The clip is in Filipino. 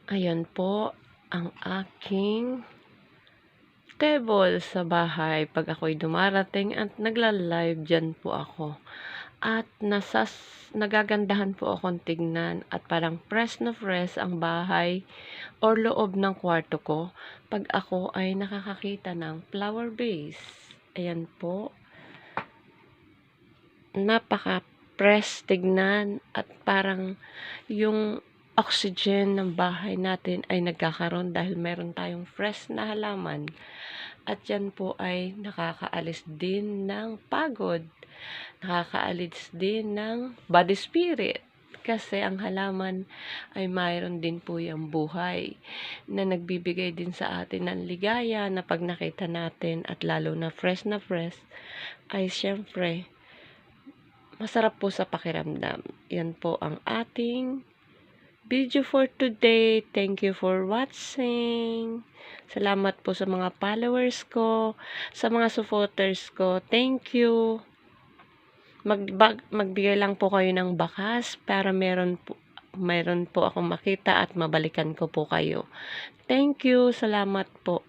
Ayan po ang aking table sa bahay 'pag ako'y dumarating at nagla-live diyan po ako. At nagagandahan po akong tignan at parang fresh na fresh ang bahay or loob ng kwarto ko 'pag ako ay nakakakita ng flower vase. Ayan po, napaka-fresh tignan at parang yung oxygen ng bahay natin ay nagkakaroon dahil meron tayong fresh na halaman. At yan po ay nakakaalis din ng pagod, nakakaalis din ng body spirit. Kasi ang halaman ay mayroon din po yung buhay na nagbibigay din sa atin ng ligaya na pag nakita natin at lalo na fresh ay syempre masarap po sa pakiramdam. Yan po ang ating video for today. Thank you for watching. Salamat po sa mga followers ko, sa mga supporters ko. Thank you. Magbigay lang po kayo ng bakas para meron po akong makita at mabalikan ko po kayo. Thank you. Salamat po.